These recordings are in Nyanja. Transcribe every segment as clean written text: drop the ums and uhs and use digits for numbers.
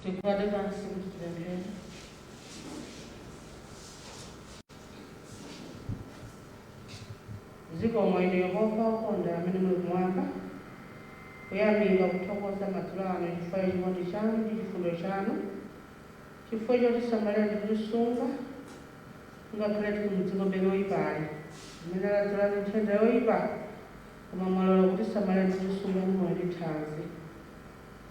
Tukwate kansi kutembea. Ziko mwaine Yehova ukonda amene muli kumwamba. Kuyamika kuthokoza matulano chifukwa chikondi chanu ndi chifundo chanu. Chifukwa chotisamalira ndi kutisunga. Ngakhale tili m'dziko loyipayi. Amene aladzala nthenda yoyipa. Koma mwalola kutisamalira ndi kutisunga m'moyo ndi thanzi.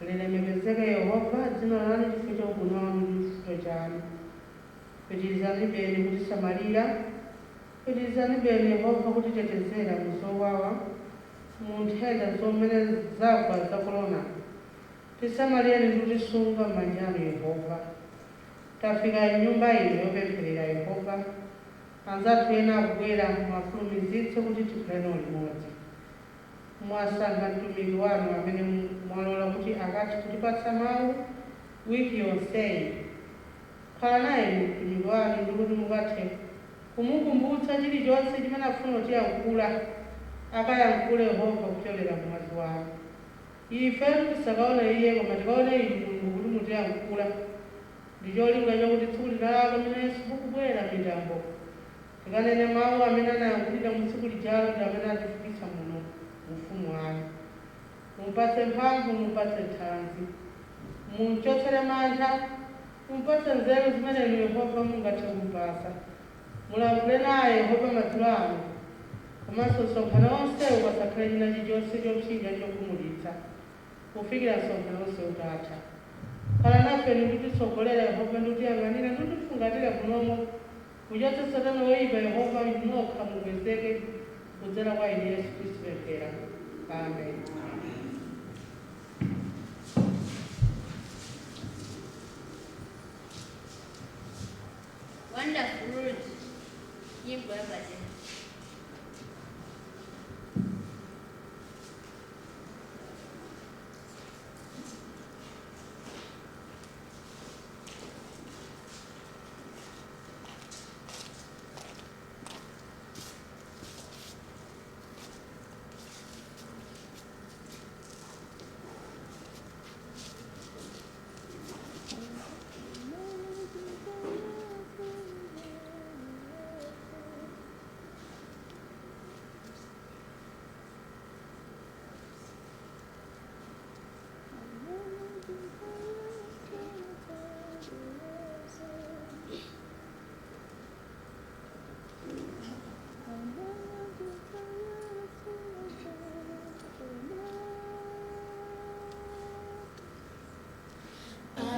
Lilemekezeke Yehova dzina lanu chifukwa cha ubwino wanu ndi chifundo chanu. Pitirizani beni kutisamalira. Pitirizani beni Yehova kutitetezera muzowawa. Munthenda zomene zagwa za korona. Tisamalireni ndi kutisunga m'manja anu Yehova. Tafika m'nyumba ino yopempherera Yehova. Anzathu ena akubwera mwafulumizitse kuti tikhale limodzi. Mwasankha mtumiki wanu amene mwalola kuti akati kutipatsa mawu wiki yonseyi. Khala naye mtumiki wanu ndi kuti mukathe kumukumbutsa chilichonse chimene afuna kutiyankhula. Akayankhule Yehova kupyolera mwazi wanu. Ife tisakaona iye koma tikaona inu Mulungu kuti mutiyankhula. Ndi cholinga chakuti tsiku linalake amene Yesu mukubwera mitambo. Tikanene mawu amene anayankhulira mu tsiku lijalo ndi amene atifikitsa muno ufumu wanu. Mupatse mphamvu, mupatse thanzi. Munchotsere mantha, mupatse nzeru zimene inu Yehova mungathe kupasa. Mulankhule naye Yehova madzulo ano. Komanso msonkhano onsewu pasakhale china chilichonse chopsinja chokhumudwitsa. Kufikira msonkhano onse utatha. Khala nafe ndi kutitsogolera Yehova ndi kutiyang'anira ndi kutifungatira kunomo. Kuchotsa Satana woyipa Yehova nokha mukwezeke kudzera kwa ine Yesu Khristu pemphera. Amen. Wonderful Lord, nyimbo ya bajeni.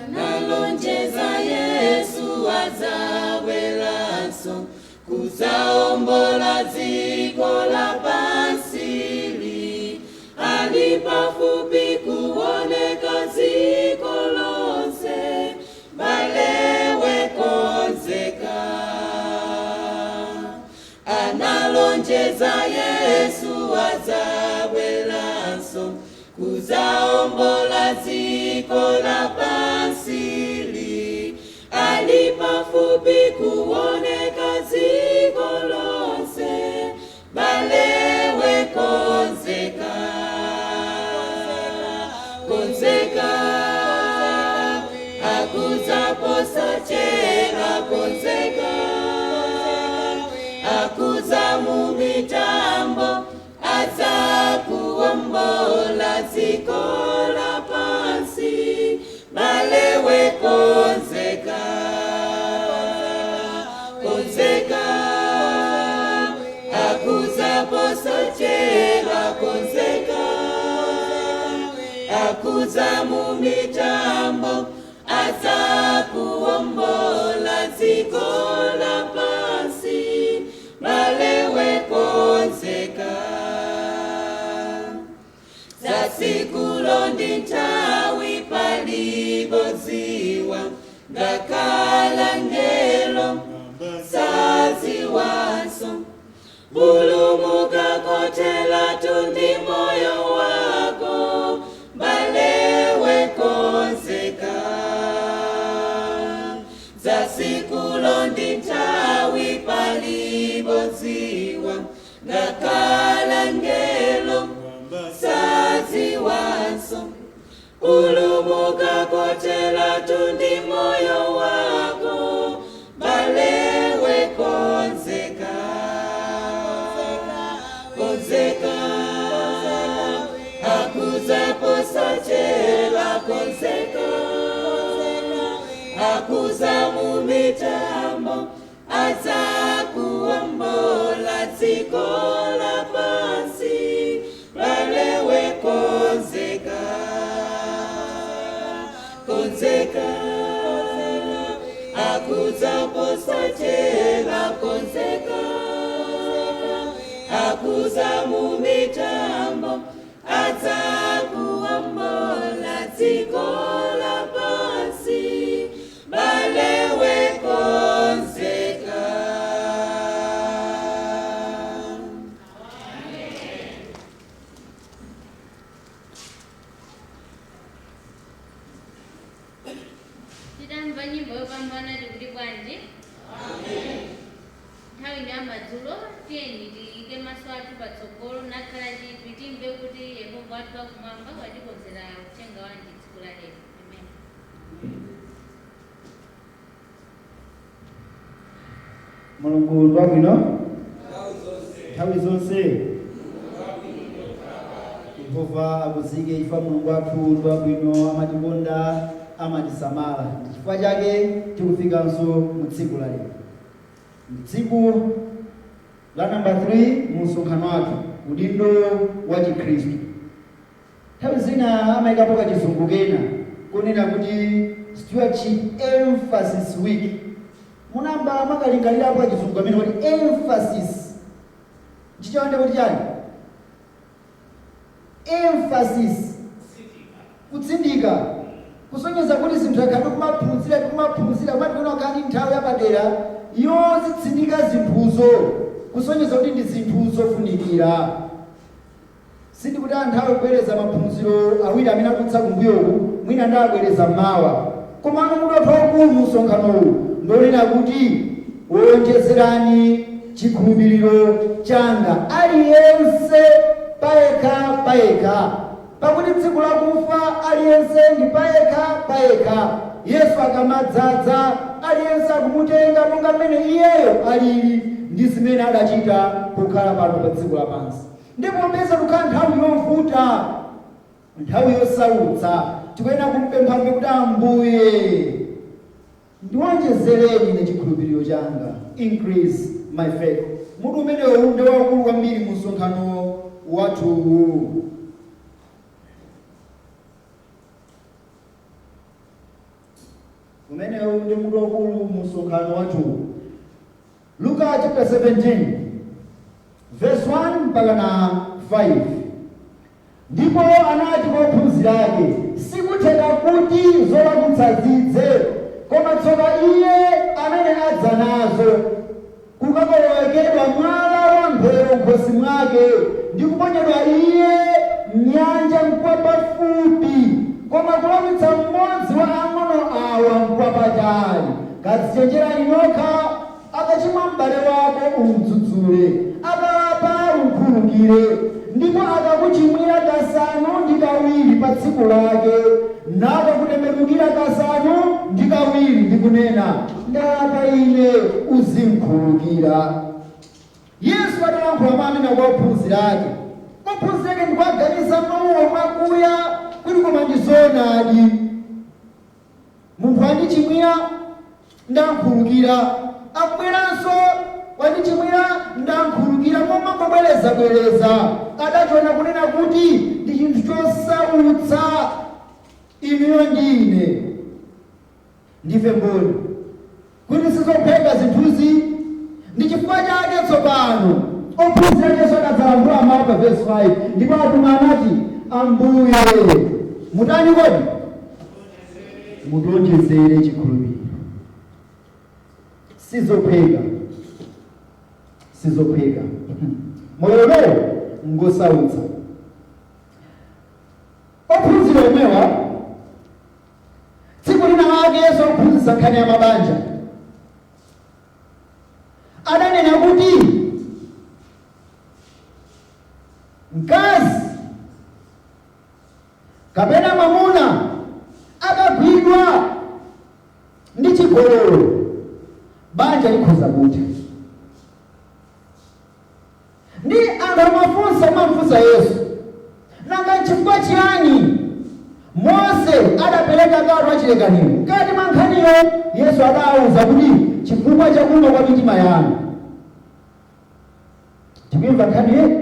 Analonjeza Yesu adzabweranso kudzaombola dziko lapansi. Ali pafupi kuoneka dziko lonse, balewe konzeka. Analonjeza Yesu adzabweranso kudzaombola dziko lapansi. Ali pafupi kuoneka dziko lonse, balewe konzeka. Konzeka, akudzaposa chera konzeka. Akudza mu mitambo, adzakuwombola dziko lapansi. Balewe konzeka. Konzeka, akudzaposa chera konzeka. Akudza mu mitambo, adzakuwombola dziko lapansi. Balewe konzeka. Zasikulo ndi nthawi palipodziwa, ngakhala ngelo sadziwanso. Pulumuka kotheratu ndi moyo wako, balewe konzeka. Zasikulo ndi nthawi palipodziwa, ngakhala ngelo sadziwanso. Pulumuka kotheratu tundi moyo wako, balewe konzeka, konzeka, akuza posachela konzeka, akuza mumitambo, aza kuambola dziko lapansi, balewe konzeka, konzeka, akuza posachela konzeka, akuza mumitambo, aza kuambola dziko lapansi, balewe konzeka. Titamva nyimbo yopambana tikuti bwanji. Nthawi ndi yamadzulo, tiyeni tiyike maso athu patsogolo nakhala chidwi timve kuti Yehova wathu wakumwamba watikonzera uthenga wanji tsiku la lero. Amen. Mulungu wabwino nthawi zonse. Yehova akuzike ifa Mulungu wathu wabwino, amatikonda, amatisamala. Chifukwa chake tikufikanso mu tsiku la lero, tsiku la namba 3 mu msonkhano wathu, udindo wa Chikhristu. Nthawi zina amayikapo kachizungu kena kunena kuti stewardship emphasis week. Munamba makalingalirapo kachizungu amene kuti emphasis chichonde kuti chani? Emphasis, kutsindika, kusonyeza kuti zinthu akati kumaphunzira kumationa kani nthawi yapadera yozitsindika zinthuzo, kusonyeza kuti ndi zinthu zofunikira. Sindikuti anthawi kubwereza maphunziro awiri amene akutsa kumbuyoku, mwina ndabwereza mawa, koma munthu waukulu mu msonkhanowu ndonena kuti wonjezerani chikhulupiriro changa aliyense payekha, pakuti tsiku lakufa aliyense ndi payekha. Yesu akamadzaza aliyense akumutenga monga mmene iyeyo alili ndi zimene adachita kukhala pano pa dziko lapansi. Ndipo peza kukhala nthawi yovuta, nthawi yosautsa, tikuyenera kumpempha kuti Ambuye ndiwonjezereni ne chikhulupiriro changa, increase my faith. Munthu umenewu ndi waukulu kwambiri mu msonkhano wathu. Umenewu ndi munthu waukulu mu msonkhano wathu. Luka chapter 17 verse 1 mpaka na 5. Ndipo anati kwa ophunzira ake, sikutheka kuti zolakwitsa zidze, koma tsoka iye amene adza nazo. Kukakolowekedwa mwala wa mphero m'khosi mwake, ndi kuponyedwa iye m'nyanja mkwapafupi, koma kulakwitsa mmodzi wa ang'ono awa mkwapatali. Kadzichenjerani nokha, akachimwa m'bale wako umudzudzule, akalapa umkhululukire. Ndipo akakuchimwira kasanu ndi kawiri pa tsiku lake, nakakutembenukira kasanu ndi kawiri ndi kunena, ndalapa ine, uzimkhululukira. Yesu adayankhula manena kwa ophunzira ake. Ophunzira ake ndikuwaganiza mawuwa mwakuya kuti koma ndi zoonadi. Munthu andichimwira ndamkhululukira, akubweranso wandichimwira ndamkhululukira, koma kubwereza adachiona kunena kuti ndi chinthu chosautsa inuyo ndi ine ndife mboni kuti sizopheka zinthuzi. Ndi chifukwa chake tsopano ophunzira Yesu akadzalankhula mawu pa verse 5, ndipo atuma anati, Ambuye mutani kodi? Mutionjezere chikhulupiriro. Sizopheka moyo lero ngosautsa. Ophunzira omwewa tsiku lina lake Yesu akuphunzitsa nkhani ya mabanja, adanena kuti mkazi kapena mwamuna akagwidwa chigololo banja likhoza kutha. Ndi anthu amafunsa Yesu, nanga chifukwa chiyani Mose adapereka gawo achilekaniro? Ngati mankhaniyo Yesu adawuza kuti chifukwa chakumva kwa mitima yanu. Tikumva nkhaniyo?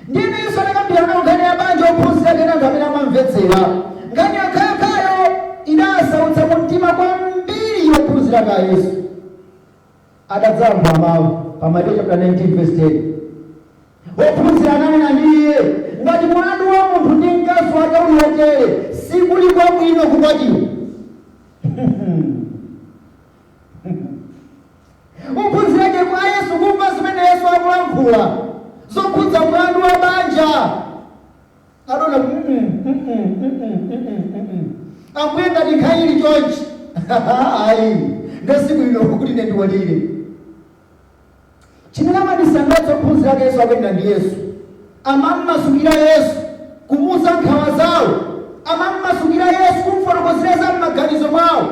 Ndine Yesu adakambirana nkhani ya banja ophunzira kena anthu amene amamvetsera. Nkhani yakhayo inasautsa mu mtima kwambiri yophunzira ka Yesu. Adadzamva mawu pa Mateyu chapter 19 verse 10. Wophunzira ananena ndiye, ngati mlandu wa munthu ndi mkazi wake uliwotere, sikuli kwabwino kukwatiwa. Wophunzira ke kwa Yesu kumva zimene Yesu akulankhula zokhudza mlandu wa banja. Adona ambuye ngati nkhayili chonchi ayi ndesiku ino kuti ine ndiwalire. Chimene amadisangalatsa ophunzira ake Yesu akuyenda ndi Yesu, amammasukira Yesu kumuwuza nkhawa zawo, amammasukira Yesu kumfotokozera za m'maganizo mwawo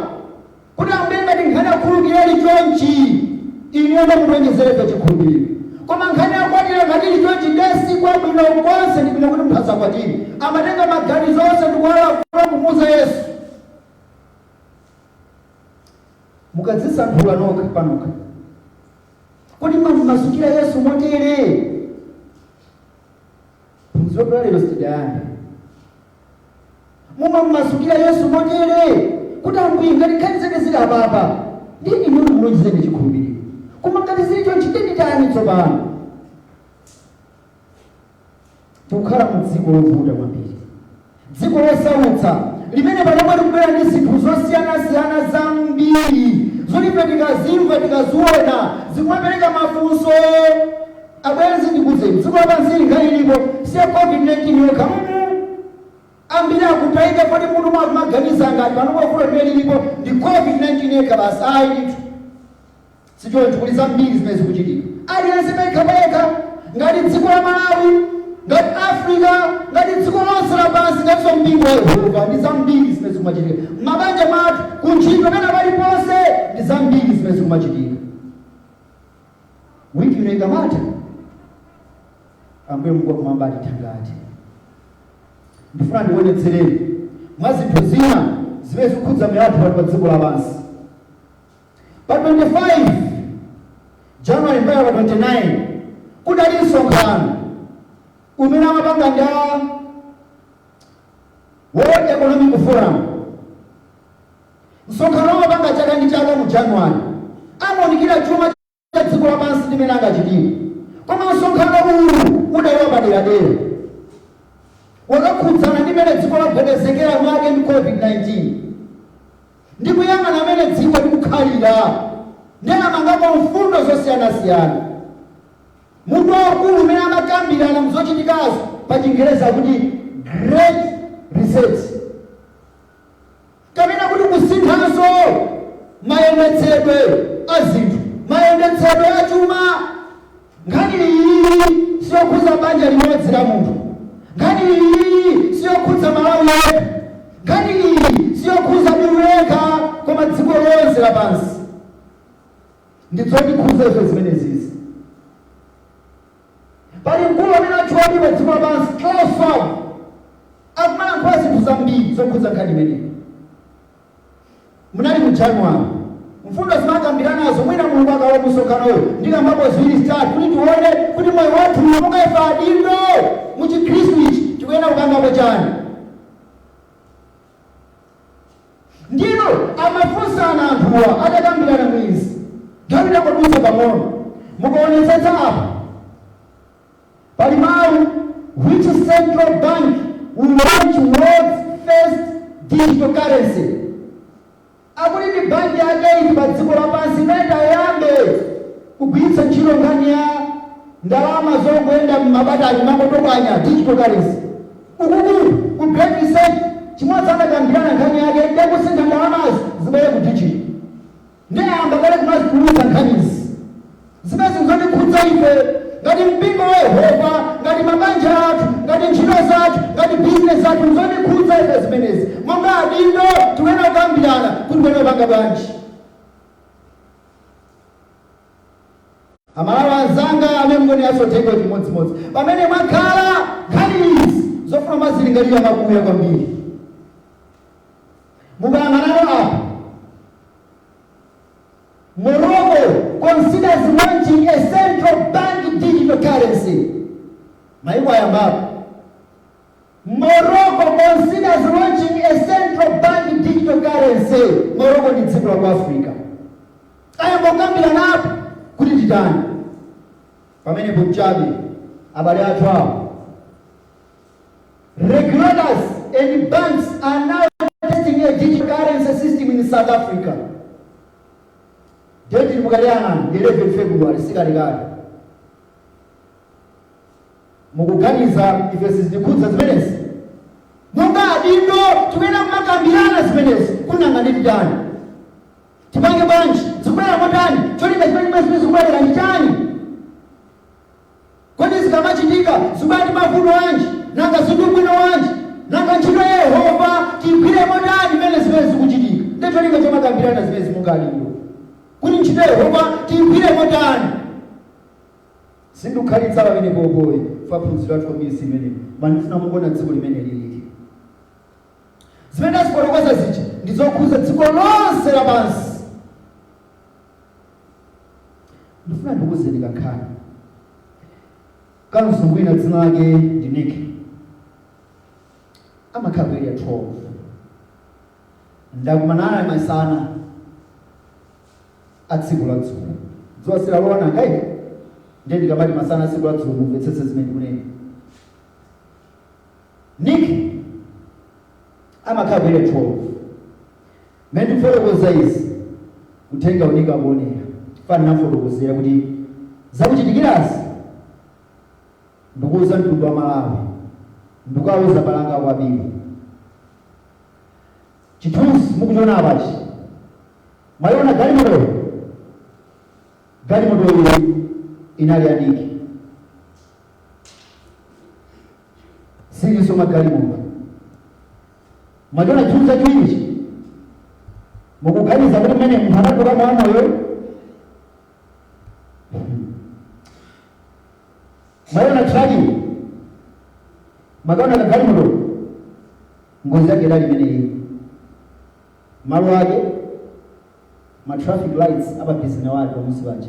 kuti ambuye ngati nkhani yakhulupirira chonchi ine ndamulonjezera chikhulupiriro. Koma nkhani yakwatira ngati ili chonchi ndesi kwabwino konse ndi bwino kuti munthu asakwatire. Amatenga maganizo onse ndi kuwalafula kumuwuza Yesu. Mukadzisanthula nokha panokha kuti mmasukira Yesu motere. Phunziro lero sitidayani. Mumammasukira Yesu motere kuti ambuye ngati nkhani zake zili apapa ndi inu mulonjezeni chikhulupiriro. Koma ngati zili chonchi nditani tsopano? Tikukhala mu dziko lovuta kwambiri, dziko losautsa limene panopa likubwera ndi zinthu zosiyanasiyana zambiri zolipe tikazimva tikaziona zikumapereka mafunso. Abwenzi ndikuze dziko lapansi nkhani ilipo siya COVID-19 yokha. Ambiri akutayika poti munthu mwakumaganiza ngati panopa fulo limene lilipo ndi COVID-19 yekha basi. Ayi ndithu sichoncho, kuli zambiri zimene zikuchitika. Aliyense payekha ngati dziko la Malawi, ngati Africa, ngati dziko lonse lapansi, ngatinso mpingo wa Yehova, ndi zambiri zimene zikumachitika. Mabanja mathu kuntchito pena paliponse ndi zambiri zimene zikumachitika. Wiki ino ikamata ambuye Mulungu wakumwamba atithandize. Ndifuna ndionetsereni mwa zinthu zina zimene zikukhudza miyoyo yathu pa dziko lapansi. Pa 25 January mpaka pa 29 kudali msonkhano umene amapanga ndi World Economic Forum. Msonkhano amapanga chaka ndi chaka mu January, amaonekera chuma cha dziko lapansi ndi mmene angachitire. Koma msonkhano uwu udali wapaderadera, wakakhudzana ndi mmene dziko lagwedezekera mwake ndi COVID-19 ndi kuyang'ana mmene dziko likukhalira ndi amangapo mfundo zosiyanasiyana. Munthu wakulu umene amakambirana mzochitikazo pa Chingereza kuti Great Reset, kapena kuti kusinthanso mayendetsedwe a zinthu, mayendetsedwe a chuma. Nkhani iyi siyokhudza banja limodzi la munthu, nkhani iyi siyokhudza Malawi yekha, nkhani iyi siyokhudza miru yekha, koma dziko lonse lapansi. Ndizotikhudza ife zimenezizi. Pali mkulu amene atchula pa dziko lapansi, Klaus Schwab, akumalankhula zinthu zambiri zokhudza nkhani imeneyi. Munali mu January, mfundo zimakambiranazo mwina Mulungu akalola msonkhanoyo ndikambapo ziwiri zitatu kuti tione kuti moyo wathu mukaifa adindo mu Chikhristu ichi tikuyenda kupangapo chani. Ndino amafunsana anthuwa atakambirana mwizi nthawi takodutsa pang'ono. Mukaonetsetsa apa pali mawu which central bank will launch world's first digital currency. Akuti ndi banki yake ili pa dziko lapansi imene ayambe kugwiritsa ntchito nkhani ya ndalama zokwenda m'mabatali makotokanya digital currency. Ukuku ku Great Reset chimodzi anakambirana nkhani yake ndakusintha ndalamazi zibwere ku digital. Ndi ayamba kale kumazitulutsa nkhanizi zimene zikukhudza ife ngati mpingo wa Yehova, ngati mabanja athu, ngati ntchito zathu, ngati business athu, zikukhudza ife zimenezi. Monga adindo tikuyenda kukambirana kuti tikuyenda kupanga bwanji. Amalawi anzanga amene mngoni asotenga chimodzimodzi pamene mwakhala nkhani zofuna mazilingalira makuya kwambiri. Mukayang'anano apa, Morocco considers launching a central bank digital currency. Maiko ayambapo. Morocco considers launching a central bank digital currency. Morocco ni dziko la Africa. Ayambokambira napo kuti titani. Pamene Bochabi abale athu awo. Regulators and banks are now testing a digital currency system in South Africa. Date mukaliana 11 February sikalikali. Mukuganiza ife sizikudza zimenezi. Munga adindo tumena makambirana zimenezi. Kunanga ndi tani. Tipange bwanji, zikubera motani, cholinga chimene zikubera ndi tani. Kodi zikamachitika, zibati mavuno wanji, nanga zindubwino wanji, nanga ntchito ya Yehova, tigwire motani mene zimene zikuchitika. Ndi cholinga chamakambirana zimene munga adindo. Kuti ntchito ya Yehova, tigwire motani. Sindukhalitsa pamene boboyi, faphunziro athu omisi imene. Manifuna mungona dziko limene liliki. Zimene zikolokoza zichi, ndizokhuza dziko lonse lapansi. Ndifuna ndikuzeni kankhani. Kamsungwina dzina lake ndi Nick. Amakhala area 12. Ndakumana naye masana atsiku la dzulo. Dzuwa silalowana ngai. Ndiye ndikamati masana atsiku la dzulo mumvetsetse zimene kunena. Nick amakhala area 12. Mene ndifolokoza izi kutenga unika kuonera. Fana nafolokozera kuti zakuchitikirazi ndikuuza mtundu wa Malawi, ndikawuza balanga kwabiri. Chithunzi mukuchiona apachi, mwaiona galimoto inali ya Nick. Silisoma galimoto. Mwachiona chithunzi chiwirichi, mukuganiza kuti mmene munthu kama wamoyo. Mwaiona tragedy. Mwakaona galimoto ngozi yake dali imene malo ake ma traffic lights apa bizina wake pamusi pache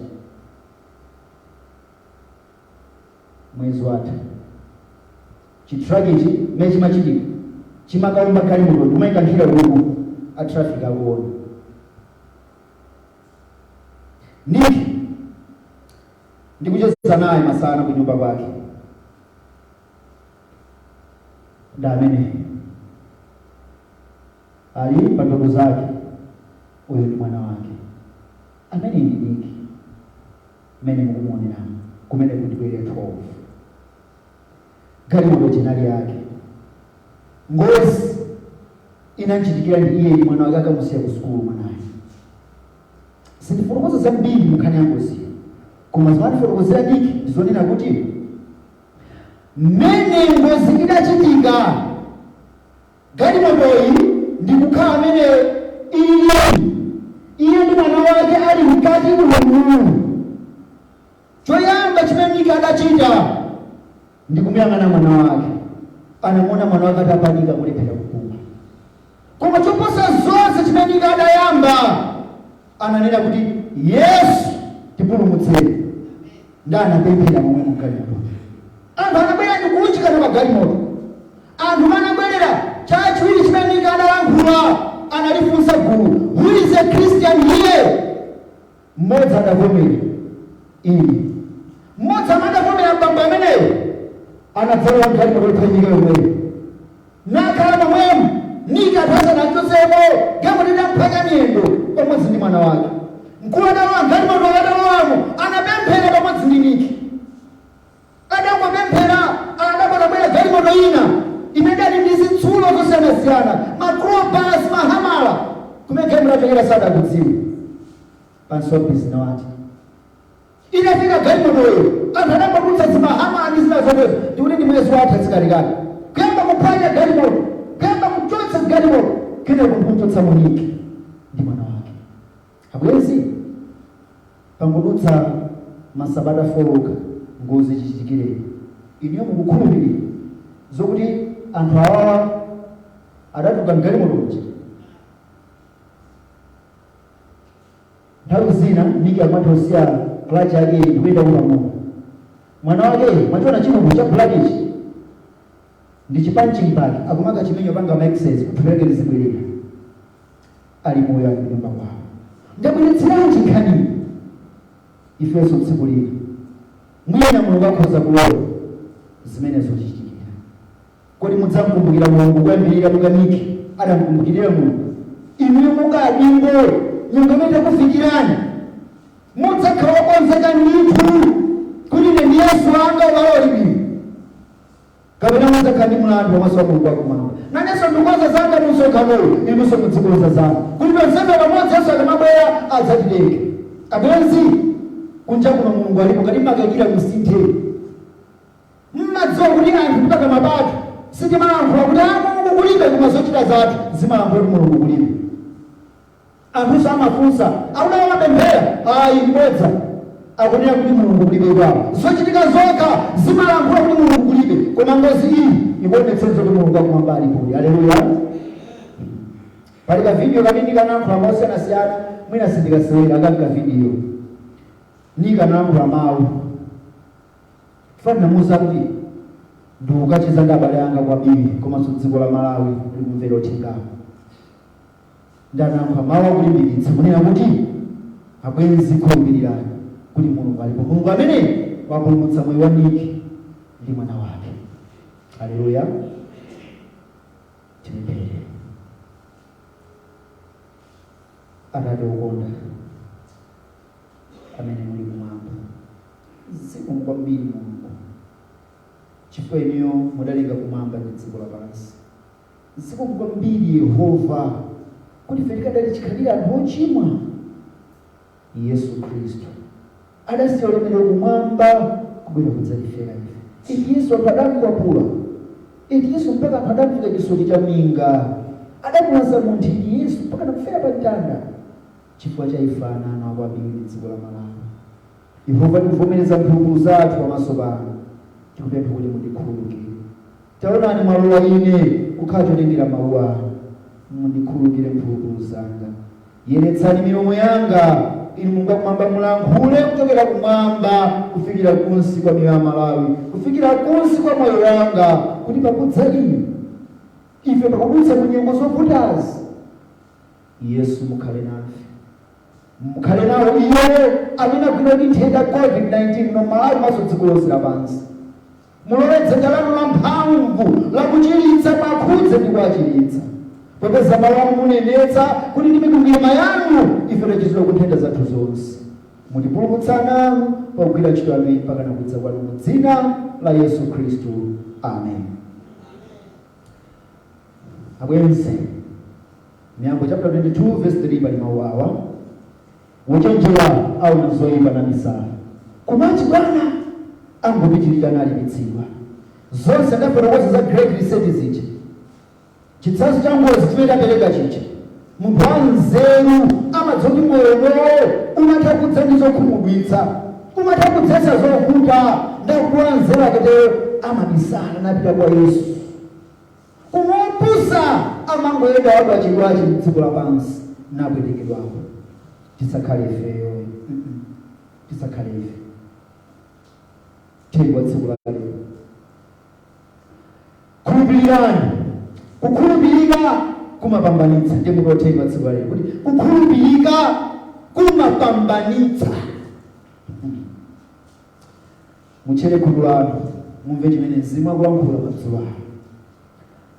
mwezi wata chitragedy mechi machitika chimakaomba galimoto ndimayikankhira uku a traffic akuona. Nick ndikucheza naye masana ku nyumba kwake. Ndamene ali pandogo zake, uyu ni mwana wake amene ndi Nick mene mukumuonera kumene kutibwere 12. Galimoto chinali yake. Ngozi inanchitikira ndi iye mwana wake akamusiya ku sukulu mwanaye. Sindifolokoza zambiri mukhani ya ngozi. Koma zimafolokozera Nick ndizonena kuti mmene ngozi idachitika galimotoyi ndikukhala amene iye ndi mwana wake ali mkati mulungu. Choyamba chimene Nick adachita ndikumuyang'ana mwana wake. Anamuona mwana wake atapanika kulephera kukula. Koma choposa zonse chimene Nick adayamba ananena kuti Yesu tipulumutseni. Ndana pemphera momwe mukaliro. Anthu anabwera ndikuunjika na magalimoto. Anthu anabwerera chachiwiri chimene Nick adalankhula analifunsa gulu, who is a Christian here? Mmodzi adavomera ine. Mmodzi amadavomera mbamba ameneyo anadzalowa mgalimoto liphanyika yomweyo. Nakhala momwemo Nick athaza nachosemo galimoto lidamphanya miyendo pamodzi ndi mwana wake. Mkulu adalowa mgalimoto adalowamo anapemphera pamodzi ndi Nick. Adangopemphera adabwera galimoto ina imene ali ndi zitsulo zosiyanasiyana, macropas, mahamala kumene galimoto sadakudziwa pansi pa bizina wake. Inafika galimotoyo anthu adangotulutsa zimahamala ndi zina zomwezo ndikuti ndi mwezi watha zikalikali kuyamba kuphwanya galimoto, kuyamba kuchotsa galimoto, kena kumchotsa Nick ndi mwana wake. Abwenzi pangudutsa masabata foloka ngozi chichitikire iniyo mukukhulupirira zokuti anthu awa adatuka mgalimotochi nthawi zina Miki amatosiya klachi yake ndikuyenda unamuno mwana wake mwachiona chimubu cha blakichi ndi chipunching bag akumaka chimenyo panga ma-access kuthupereke lizibwerera ali moyo ali kunyumba kwawo ndabweretseranji nkhani ifenso tsiku lino mwina Mulungu akhoza kulola zimene zochitikira kodi mudzamkumbukira Mulungu kuyambirira muka Miki adamkumbukirira Mulungu inuyo mukadingo nyongamete kufikirani mudzakhala okonzeka ndithu kuti ndi Yesu anga walolibi kapena mudzakhala ndi mlandu wamaso wa Mulungu akumwamba nanenso ndikukonza zanga musonkhanoyo inunso mudzikonza zanu kuti pamene pamodzi Yesu akamabwera adzatitenge abwenzi kunja kuno Mulungu alipo kati makachira kusinthe mmadziwa kuti anthu kupaka mabatu sitimalankhula kuti Mulungu kulibe koma zochita zathu zimalankhula kuti Mulungu kulibe anthu amafunsa akuna amapemphera ayi mbodza akunena kuti Mulungu kulibe kwawo zochitika zokha zimalankhula kuti Mulungu kulibe koma ngozi iyi ikuonetsenso kuti Mulungu akumwamba alipo. Haleluya. Pali ka video kamene kanankhula mosiyanasiyana mwina sindikasewera ka video nikanankhula mawu fana musa kuti ndikukachiza ndi abale anga kwambiri komanso dziko la Malawi likumvera uthengawo ndanankhula mawu akulimbikitsa kunena kuti abwenzi khulupirirani kuti Mulungu alipo Mulungu amene wapulumutsa moyo wa Miki ndi mwana wake. Haleluya. Tipemphere. Atate wokonda amene muli kumwamba zikomo kwambiri Mulungu chifukwa inuyo mudalenga kumwamba ndi dziko lapansi. Zikomo kwambiri Yehova kuti ife tikadali chikhalira anthu ochimwa Yesu Khristu adasiya ulemerero kumwamba kubwera kudzatifera ife. Iti Yesu adamkwapula iti Yesu mpaka anthu adamvika chisoti cha minga adamulaza munthu iti Yesu mpaka nakufera pa mtanda chifukwa cha ifanana kwambiri dziko la Malawi. Yehova tikuvomereza mphulupulu zathu pamaso panu tikupempha kuti mundikhululukire. Taonani mwalola ine kukhala chotengera mawu anu mundikhululukire mphulupulu zanga. Yeretsani milomo yanga inu Mulungu akumwamba mulankhule kuchokera kumwamba kufikira kunsi kwa miyoyo ya Malawi kufikira kunsi kwa moyo wanga kuti pakudza inu ife pakudutsa mu nyengo zovutazi Yesu mukhale nafe mukhale nawo iye amene agwidwa ndi nthenda COVID-19 no Malawi maso dziko lonse lapansi. Mulole dzanja lanu lamphamvu lakuchiritsa pakhudze ndi kuachiritsa popeza Malawi munenetsa kuti ndi mikwingwirima yanu ife tachizidwa ku nthenda zathu zonse. Mutipulumutsana pogwira ntchito yanu mpaka nakudza kwanu mu dzina la Yesu Khristu. Amen. Abwenzi Miyambo chapter 22 verse 3 pali mawu awa wochenjera au zoyipa na misala kumachi Bwana angopitirira nalimbitsidwa zonse ndafotokoza za great reset zija chitsanzo cha ngozi chimene apereka chicha munthu wanzeru amadzoti moyoyo umatha kudza ndi zokhumudwitsa umatha kudzetsa zovuta ndakuwa nzeru akatero amabisala napita kwa Yesu kumopusa amangoyenda watu achidwachi mdziko lapansi napwetekedwapo. Tisakhale ifeyo tisakhale ife tengwa tsiku la lero. Khulupirirani kukhulupirika kumapambanitsa ndi munthu otengwa tsiku la lero kuti kukhulupirika kumapambanitsa. Muchere khulu lanu mumve chimene Mzimu akulankhula madzulo ano.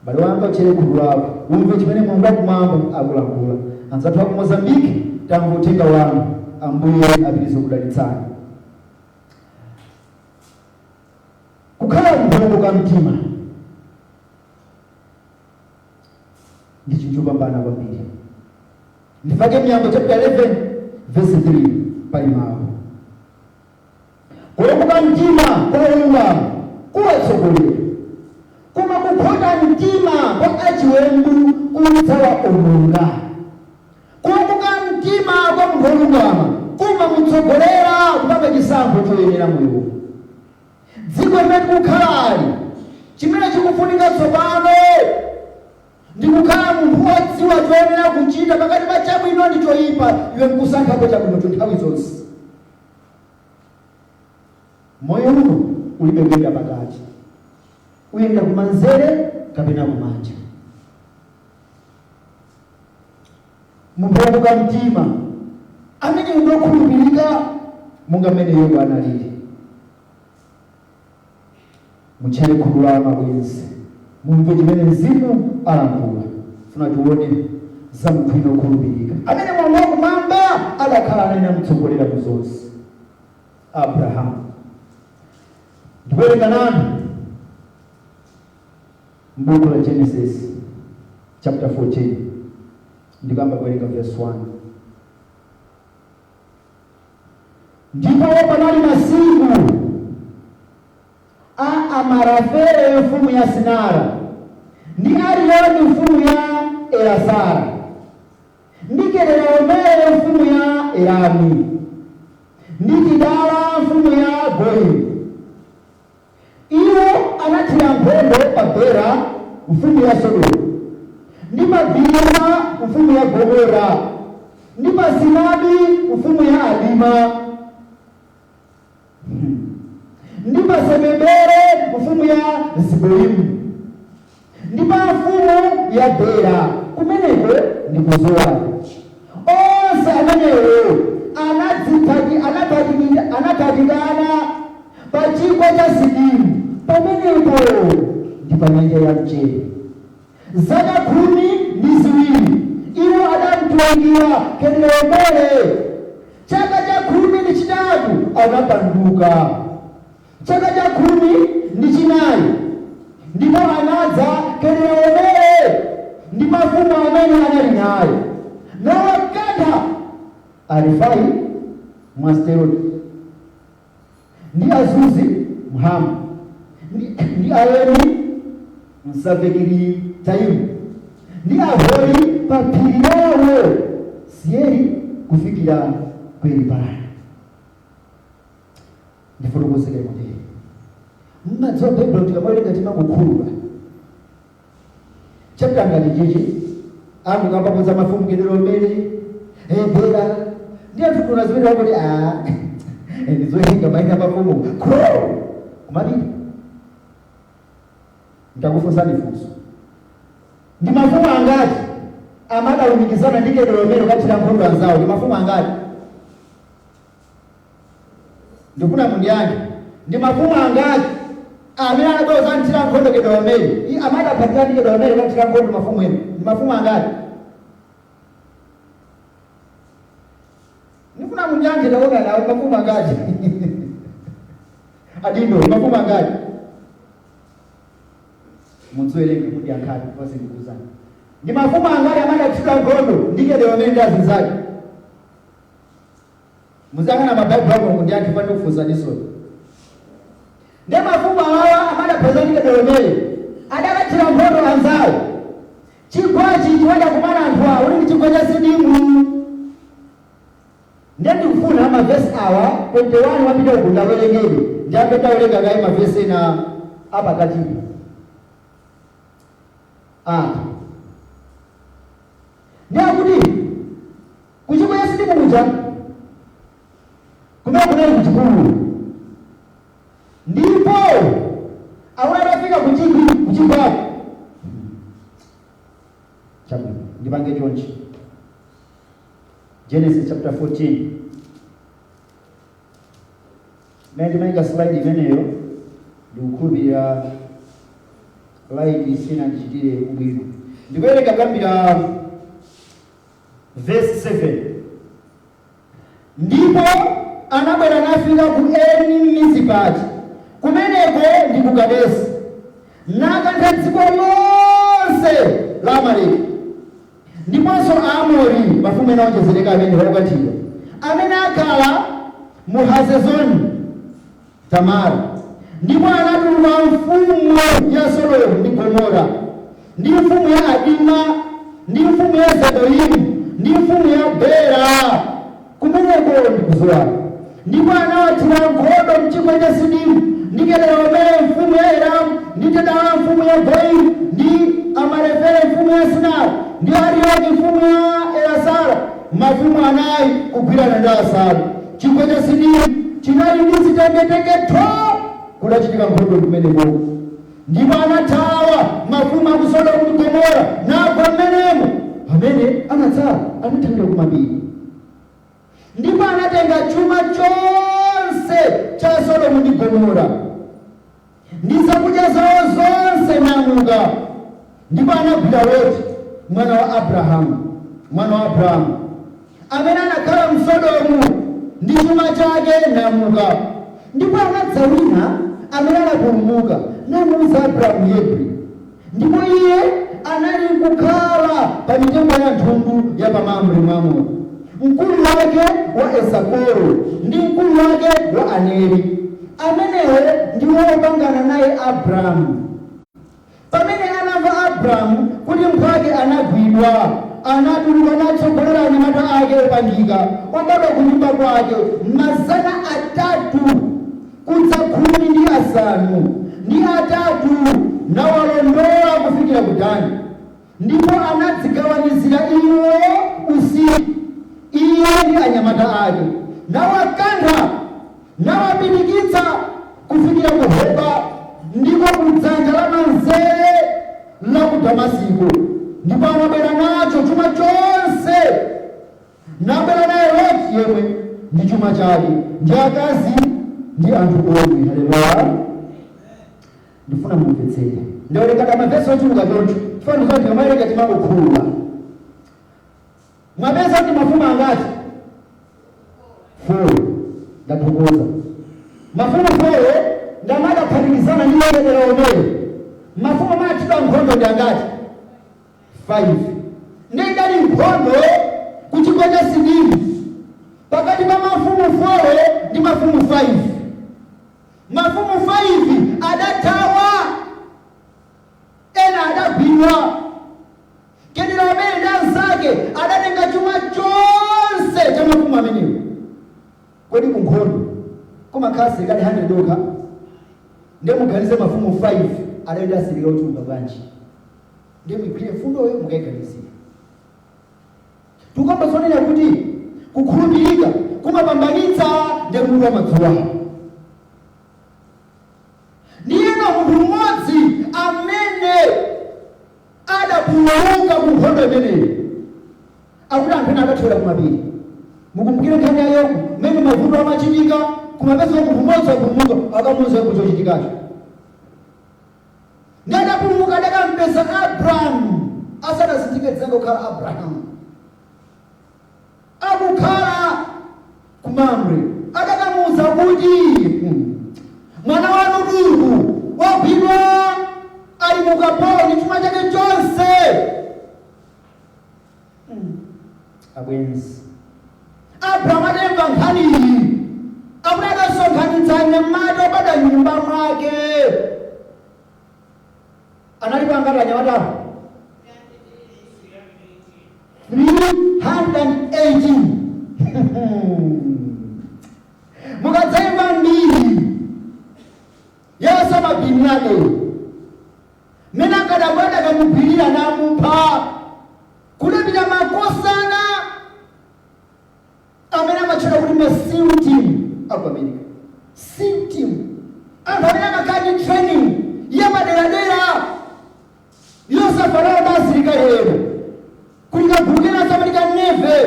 Bale wanga uchere khulu lako umve chimene Mulungu akumwamba akulankhula. Anzathu aku Mozambique tamva uthenga wanu Ambuye apitirize kudalitsani. Kukhala mphulumuka mtima ndi chinthu chopambana kwambiri. Ndifake Miyambo chapter 11 verse 3 pali mawu kulomuka mtima kwa kuwatsogolera koma kukhota mtima kwa achiwembu kudzawaononga. Kulomuka mtima kwa munthu olungama mutsogolera kupanga chisankho choyenera moyo. Dziko limene tikukhalali chimene chikufunika tsopano ndi kukhala munthu wodziwa choyenera kuchita pakati pa chabwino ndi choyipa. Iwe nkusankhapo chabwino nthawi zonse. Moyo uno ulibe kuyenda pakati, uyenda kumanzere kapena kumanja. Munthu wobuka mtima amene unokhulupirika monga mmene Yobu analili. Mutchale khulu la mabwenzi, mumve chimene Mzimu alankhula. Funa tione za munthu inokhulupirika amene Mulungu wakumwamba adakhala naye namutsogolera mu zonse. Abrahamu. Ndikuwerenga nanu m'buku la Genesis chapter 14, ndikamba kuwerenga verse 1. Ndipo panali masiku a Amarafele mfumu ya Sinara, ndi Arioni mfumu ya Elasara, ndi Kedorlaomere mfumu ya Elami, ndi Tidala mfumu ya Goyimu. Iwo anathira nkhondo pa Bera mfumu ya Sodomu, ndi pa Bimuna mfumu ya Gomora, ndi pa Sinabi mfumu ya Adima, ndi pa Semebere mfumu ya Ziboimu, ndi pa mfumu ya Bera. Kumeneko ndi kuzola. Onse amenewo anatatikana pa chigwa cha Sidimu. Pamenepo ndi pa nyanja ya Mchere. Zaka 12 iwo adamtwangira Kedorlaomere. Chaka cha 13 anapanduka. Chaka cha 14 ndipo anadza Kedorlaomere ndi mafumu amene anali naye, nawakantha Arifai Mwasteroti, ndi Azuzi Mhamu, ndi Ayeni Msavekiri-Taimu, ndi Ahori pa phiri lawo Seiri kufikira ku Parani. Ndifotokozere kuti mmadziwa Baibulo tikawerenga timakukhulupirira. Chapter ngati chichi akukamba za mafumu Kedorlaomere, Bera, ndi anthu tunazipita kuti ndizoyinga maina mafumu kumabiri. Ndakufunsani funso, ndi mafumu angati amadalumikizana ndi Kedorlaomere kathira nkhondo anzawo? Ndi mafumu angati? Ndikuna mundiyange, ndi mafumu angati amene anadoza nthira nkhondo Kedorlaomere amadaphatira ndi Kedorlaomere kathira nkhondo mafumu ena? Ndi mafumu angati? Ndikuna mundiyange ndaona nawo mafumu angati? Adindo, mafumu angati? Muzoelenge kuti akhali pasi ndikuzana. Ndi mafumu angati amadathira nkhondo ndi Kedorlaomere ndi azinzake? Muzakana mabaibulo ako kuti akifana kufunsa diso. Ndi mafumu awa amadapeza ndi Kedorlaomere adakathira nkhondo anzawo. Chigwachi chiwada kumana anthu awo uli ndi chigwa cha Sidimu. Ndi ndikufuna mavesi awa 21 wapita kugunda werengere ndi apeta olenga kayi mavesi ena apakatipo. Ndi akuti kuchigwa cha Sidimu kuja kumene kunali kuchipululu, ndipo awatafika kuchigwa chabwino. Ndipange chonchi Genesis chapter 14. Ndimaika slide imeneyo ndikukhulupirira light sina ndichitire ubwino. Ndikuwerenga kambira verse 7. Ndipo anabwera nafika ku Eni Mizipati, kumeneko ndi ku Kadesi, nakantha dziko lonse la Amaleki, ndiponso Aamori mafumu ena onjezereka amene akukathidwa, amene akhala mu Hazezoni Tamara. Ndipo anatuma mfumu ya Sodomu ndi Gomora, ndi mfumu ya Adima, ndi mfumu ya Zeboimu, ndi mfumu ya Bera. Kumeneko ndi maganizo yake. Ndipo anawathira nkhondo mchigwa cha Sidimu ndi Kedoromere mfumu ya Elamu ndi Kedara mfumu ya Goyimu ndi Amarefere mfumu ya Sinari ndi Arioki mfumu ya Elasara, mafumu anayi kugwirana ndi Asara. Chigwa cha Sidimu chinali ndi zitengetenge kudachitika nkhondo kumeneko. Ndipo anathawa mafumu a ku Sodomu ndi Gomora nagwa m'menemo. Amene anatsala anathawira ku mapiri. Ndipo anatenga chuma chonse cha Sodomu ndi Gomora ndi zakudya zawo zonse namuka. Ndipo anagwira Loti mwana wa Abrahamu amene anakhala m'Sodomu ndi chuma chake namuka. Ndipo anadza wina amene anapulumuka namuuza Abrahamu Yebri. Ndipo iye anali kukhala pa mitengo ya nthundu ya pamambre mwamuna. Mkulu wake wa Esakoro ndi mkulu wake wa Aneri, amenewo ndiwo opangana naye Abrahamu. Pamene anamva Abrahamu kuti mphwake anagwidwa, anatuluka natsogolera anyamata ake opandika obadwa ku nyumba kwake 300 kudza 13 nawalondola kufikira ku Dani. Ndipo anadzigawanizira iwo usiku, iye ndi anyamata ake, nawakantha nawapirikitsa kufikira ku Hoba ndipo kudzanja la manzere la ku Damasiko. Ndipo anabwera nacho chuma chonse, nabwera naye Loti yemwe ndi chuma chake ndi akazi ndi anthu omwe. Haleluya. Ndifuna mumvetsere ndolekata mavesi ochuluka choncho tifana zoti amaereka timakukhulula. Mwapeza kuti mafumu angati? 4. Ndathokoza. Mafumu 4 ndamadaphatikizana ndi Kedoromere. Mafumu amathidwa nkhondo ndi angati? 5. Ndidali nkhondo ku chigwa cha Sidimu pakati pa mafumu 4 ndi mafumu 5. Mafumu 5 adathawa, ena adagwidwa. Kedoromere ndi anzake adatenga chuma chonse cha mafumu amenewo. Kodi ku nkhondo kumakhala asilikali 100 okha, muganize mafumu 5 adayenda asilikali ochuluka bwanji. Mwigwire mfundoyo mukayiganizire. Tukamba zonena kuti kukhulupirika kumapambanitsa ndi mulungu amadzuwa. Ndiyena munthu mmodzi amene adapulumuka ku nkhondo imeneyi akuti anthu ena adathawira ku mapiri. Mukumbukire nkhani ya Yobu mmene mavuto amachitika, kumapeza munthu mmodzi apulumuka akamuwuza kuti chochitikacho. Ndi adapulumuka adakampeza Abrahamu asanazindike dzina lokhala Abrahamu, akukhala ku Mamre. Adakamuwuza kuti mwana wanu Mulungu wagwidwa ali mu ukapolo chuma chake chonse. Abwenzi, Abrahamu adamva nkhani iyi, akuti adasonkhanitsa anyamata obadwa nyumba mwake. Analipo angati anyamata? 318. Mukadzayimva mbiri ya Osama bin Laden mmene akadabwada akamugwirira namupha, kulipira makosana amene amatchula kuti ma-SEAL team aku America. SEAL team anthu amene amakhala ndi training yapaderadera yosafanawo ndi asilikali ena, kulikagulukira za American Navy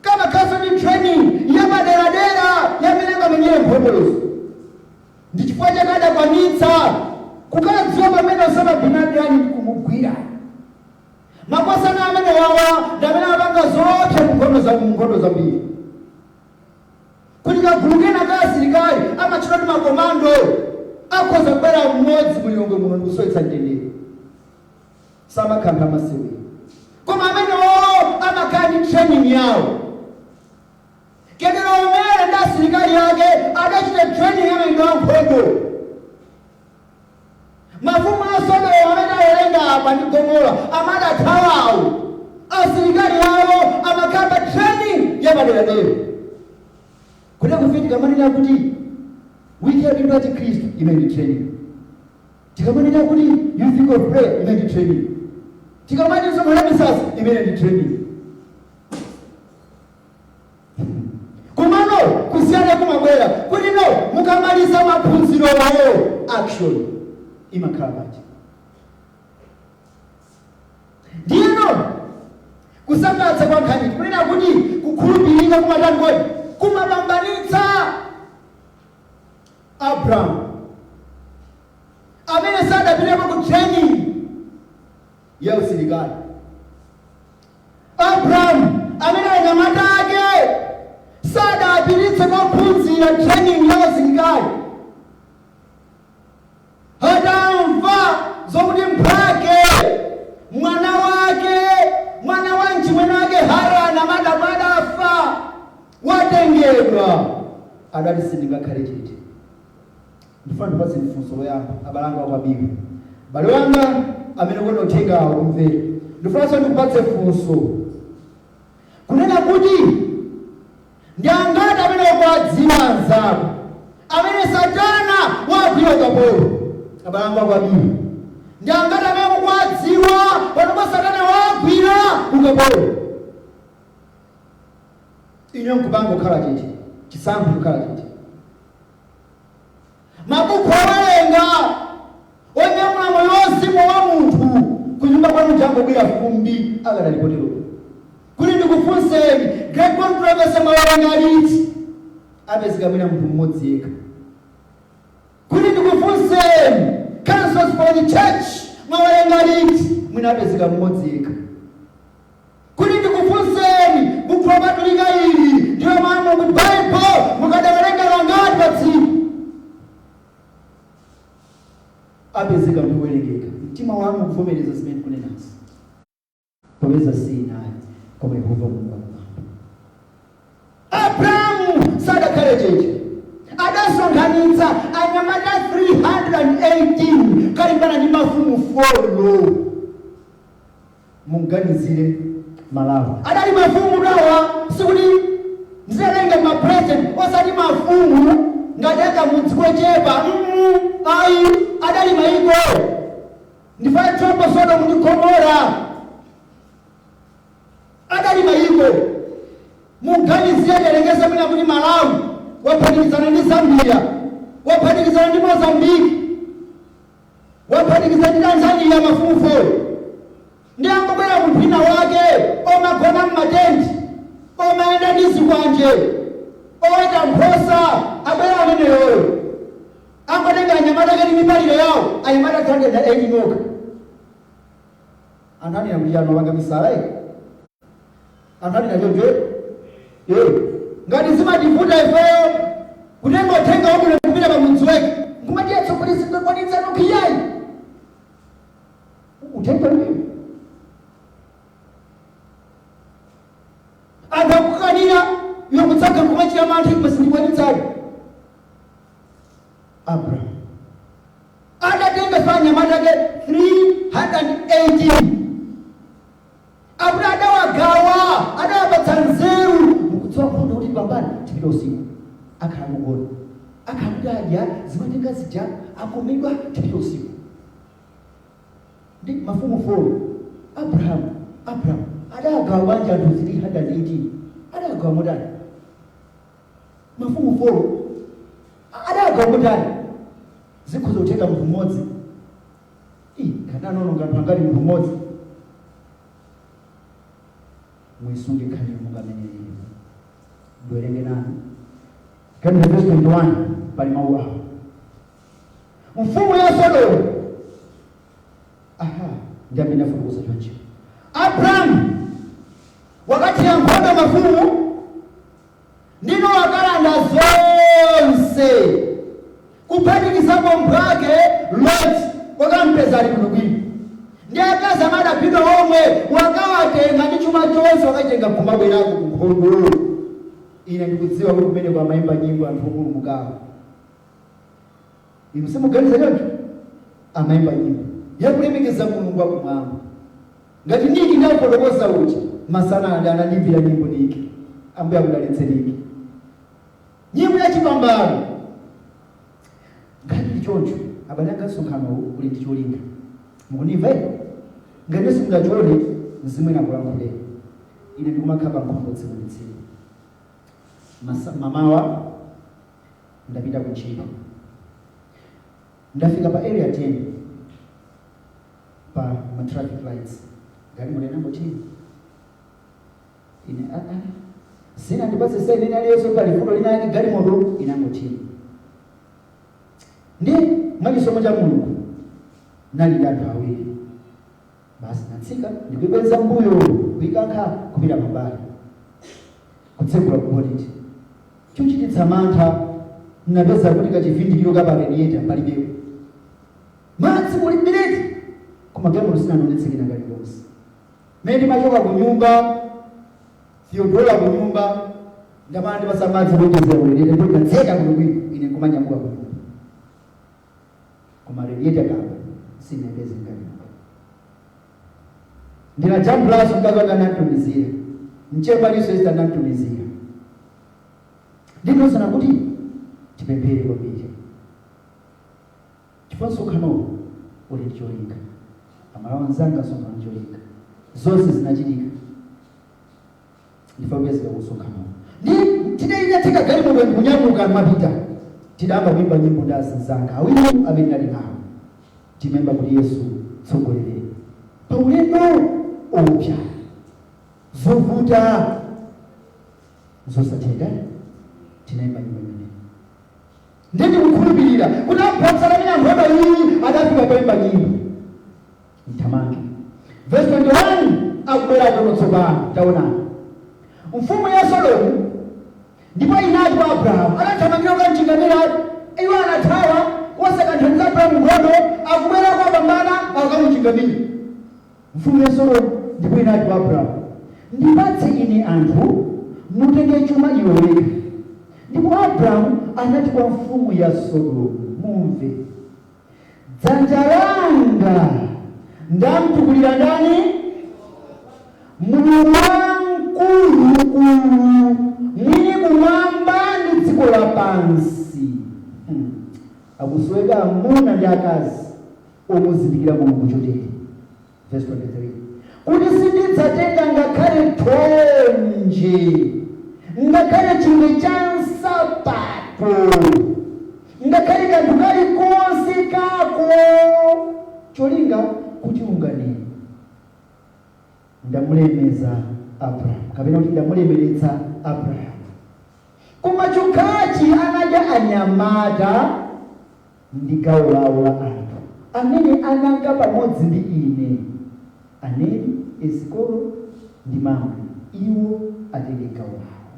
kamakhala ndi training yapaderadera yamene akamenyere mphongolezo. Ndi chifukwa chake adakwanitsa kukadziwa pamene Osama bin Laden kumugwira. Makosana amene wawa ndi amene amapanga zoopsa ku nkhondo zambiri. Kulikagulukira ka asilikali amatchula ndi makomando akhoza kubwera mmodzi muliyongwe muno ndikusowetsa mtendere, samakhala amasiwe. Koma amene wawo amakhala ndi training yawo. Kedoromere ndi asilikali yake adachita training yamene wa nkhondo. Mafumu a Sodomu amene awerenga apa ndi Gomora amadathawawo, asilikali yawo amakhala training yapaderadera. Kuna kufitika manena kuti wiki ya bindu ati Kristo imeni training. Tikamanena kuti you think of prayer imeni training. Tikamanena somo la misasa imeni training. Kumano kusiyana kumabwera kuti no mukamaliza maphunziro awo action imakhalabati. Ndino kusakatsa kwa nkhani kunena kuti kukhulupirika kumatani kodi kumapambanitsa Abraham amene sadapiteko ku training ya usilikali. Abraham amene anyamata ake sadapititse kuphunzira training ya usilikali. Adamva zokuti mphake mwana wa mchimwene wake Harani amadabwada afa watengedwa adati sindingakhale chete. Ndifuna ndipatse mfunso woyamba abalanga wa Biblia. Bale wanga amene kono uthenga umvere. Ndifuna ndikupatse funso. Kunena kuti ndi angati amene kwadziwa nzako amene Satana wagwira ukapolo. Abalanga wa Biblia. Ndi angati amene kwadziwa panopo Satana wagwira ukapolo. Inyo nkubanga ukhala chete. Chisankho kukhala chete. Mabuku awerenga onyamula moyo wosimu wa munthu kunyumba kwanu changogwira fumbi akadalipotero. Kuli ndikufunseni great controversy mawerenga liti apezeka mwina munthu mmodzi yekha. Kuli ndikufunseni councils for the church mawerenga liti mwina apezeka mmodzi yekha. Kuli ndikufunseni buku lopatulika ili ndiyo maana mu Bible mukadawerenga ngati pa tsiku apezeka mwewerengeka. Mtima wangu kuvomereza zimene kunenazi poweza sinaye koma Yehova Mungu wangu. Abrahamu sadakhale chete adasonkhanitsa anyamata 318 kalimbana ndi mafumu 4 munganizire Malawi. Adali mafumu dawa sikuti ndizelenga ma president osati mafumu ngadeka mudziko chepa ai adali maiko ndifai tropo Sodom ndi Gomora adali maiko muganizire lengeza mwina kuti Malawi waphatikizana ndi Zambia waphatikizana ndi Mozambique waphatikizana ndi Tanzania mafumu 4 ndi angobwera munthu wake omagona mmatenti omayenda ndi zikwanje oita nkhosa abwera ameneyo angotenga anyamata ake ndi mipaliro yawo anyamata 280 noka. Anthu aniyambiyano wanga misala anthu aninajonje ngati zimativuta ifeyo kutenga uthenga wabwino kupita pa mudzi wake nkumatiya tsokolezi kwanitsa nokhiyayi uthenga wabwino anthu akukanira iwe kutsaka kumachira manthu imasindikwanitsayo. Abraham adatenga anyamata ake 318 Abraham adawagawa adawapatsa nzeru mukudziwa kuona kuti pambana tipita usiku akhala mugona akakudya zimatenga zija akomedwa tipita usiku ndi mafumu 4 Abraham adagawa banja anthu 318 adagawa motani mafumu 4 adagawa motani zikhoza kutenga munthu mmodzi kana nono ngati angali munthu mmodzi mwisunge nkhani mungameneyo bwerenge nani kani verse 21 pali mawu awo mfumu ya Sodomu ndiambi nafukuza choncho Abraham wakati ya nkhondo mafumu ndino wakalanda zonse kuphatikizapo mphwake Lot wakampeza ali kuno bwino ndi akazi amadapita omwe wakawatenga ndi chuma chonse wakaitenga kumabwerako kunkhondo. Ine ndikudziwa kuti kumene kwa mayimba nyimbo anthu omulu mukawa inu simuganiza choncho amayimba nyimbo yakulemekeza Mulungu wakumwamba ngati niki ndakufotokoza uchi masana anandimbira nyimbo niki ambuye akudalitse niki nyimbo ya chipambano ngati choncho abale anga msonkhano uli ndi cholinga mukunimva ngati simungachole mzimu ina kulankhuleni ine ndikumakhala nkhondo tsiku ndi tsiku mamawa ndapita kuntchito ndafika pa area 10 pa ma traffic lights gari mulenambo chini ine sina ndipase sasa nini aliyeso pale fundo lina yake gari moto inango chini ndi mwachisomo cha Mulungu nali anthu awiri basi natsika ndikupeza mbuyo kuikankha kupita pambali kutsekula kuboditi chochititsa mantha napeza kuti kachivindikiro kapa radiator palibepo madzi muli mbiriti koma gari moto sinanonetsekera ngati lonse mene machoka ku nyumba Theodora ku nyumba ndamandi pasamadzi kuchezera ulere ndipo ndatseka kulubwino ine kumanyamuka ku nyumba koma radiator kapa sinapeze ngati ndina jambraso mkazanga nantumizira mchemba liso ista nantumizira ndino sana kuti tipemphere kwambiri chifonso khano uli cholinga amalawa nzanga songa cholinga zonse zinachitika ndifaweza kusonkhana ndi tinatheka gari moto kunyamuka mapita tidamba kuimba nyimbo ndazinzanga awiri amene ali nawo timemba kuti Yesu tsogolere pa ulendo opya zovuta zosatheka tinaimba nyimbo imene ndindi kukhulupirira kuti apatsalamina nkhondo iyi adafika paimba nyimbo mtamange verse 21 akubwera kunotsopano taonani mfumu ya Solomu ndipo inati kwa Abrahamu anathamangira kukamchingamira iwo anathawa osakanthandiza Abrahamu nkhondo akubwera kwa pambana akamuchingamira mfumu ya Solomu ndipo inati kwa Abrahamu ndipatse ine anthu mutenge chuma iwe weka ndipo Abrahamu anati kwa mfumu ya Solomu mumve dzanja langa ndamtukulira ndani Mulungu mwini kumwamba ndi dziko lapansi akusweka amuna ndi akazi okuzindikira Mulungu chotere verse 23 kuti sindidzatenga ngakhale thonje ngakhale chingwe cha nsapato ngakhale kanthu kalikonse kako cholinga kuti unganene ndamulemeza Abraham kapena kuti ndamulemeretsa Abraham koma chokhachi anadya anyamata ndi gawo lawo la anthu amene ananga pamodzi ndi ine Aneli, Esikolo ndi Mamre iwo atenge gawo lawo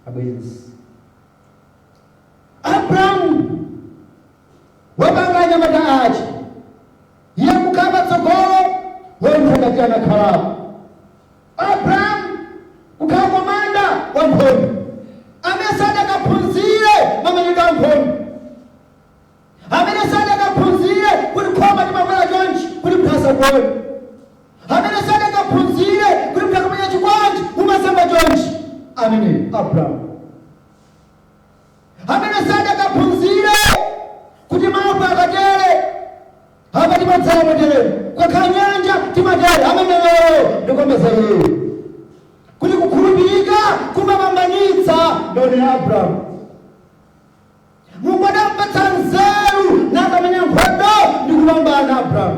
abwenzi Abraham wapanga anyamata achi iye kukhala tsogolo wemphakati anakhalapo Abraham kukhala komanda wa nkhondo amene sadakaphunzire mamenyedwe a nkhondo amene sadakaphunzire kuti khoma limakwera chonchi kuti mphasa kuona amene sadakaphunzire kuti mthakamenya chikwanji umasamba chonchi amene Abraham amene sadakaphunzire kuti mawu akatere amene matsala matere kwakhala nyanja timatere amene ndikombeza iye kuti kukhulupirika kumapambanitsa ndone Abraham Mulungu adampatsa nzeru nakamenya nkhondo ndi kupambana Abraham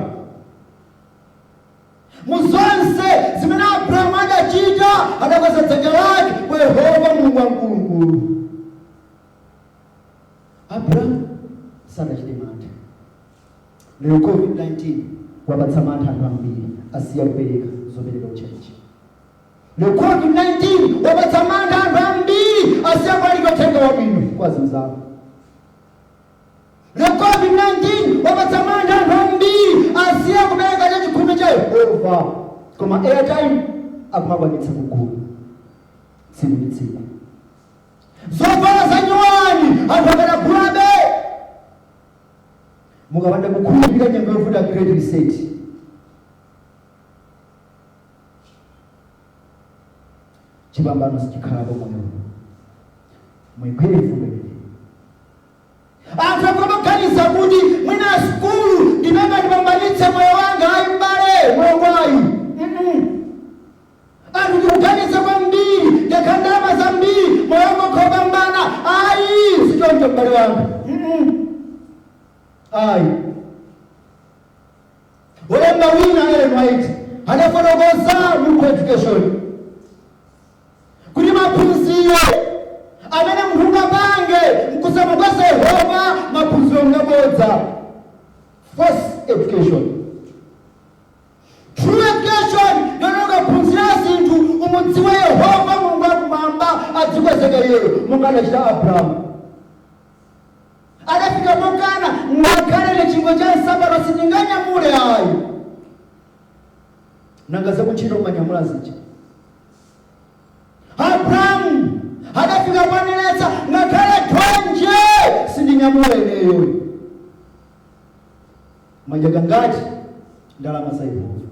muzonse zimene Abraham adachita adakweza dzanja lake kwa Yehova Mulungu wamkulu Abraham sadachite mantha lero COVID-19 wapatsa mantha anthu ambiri asiya kupereka zopereka uchechi lero COVID-19 wapatsa mantha anthu ambiri asiya kulalika uthenga wabwino kwa zinzawo lero COVID-19 wapatsa mantha anthu ambiri asiya kupereka chachikhumi cha Yehova koma airtime akumakwanitsa kugula tsiku ndi tsiku zovala za nyuwani anthu akadagulabe mukapanda kukhulupirika nyengo yovuta great reset chipambano sichikhalapo moyo mwigwire mfundo iyi. Anthu akumaganiza kuti mwina sikulu ndimene ndipambanitse moyo wanga ayi mbale moyo kwayi. Anthu tikuganiza kwambiri ndekhandama zambiri moyo wanga ukhopambana ayi sichoncho mbale wanga ayi. Olemba wina Ellen White adafotokoza mu education kuti maphunziro amene munthu ungapange mkusema kwa Yehova maphunziro ngabodza. False education. True education yonoka phunzira zinthu umudziwe Yehova Mulungu wakumwamba adzikwezeka iyeyo monga anachita Abrahamu. Adafika mokana ngakhale chingwe cha Nsapato sindinganyamule ayi. Nangaza kuchita umanyamula zija. Abrahamu adafika kwaniletsa ngakhale thonje sindinyamule ineyo. Majaga ngati ndalama za Yehova.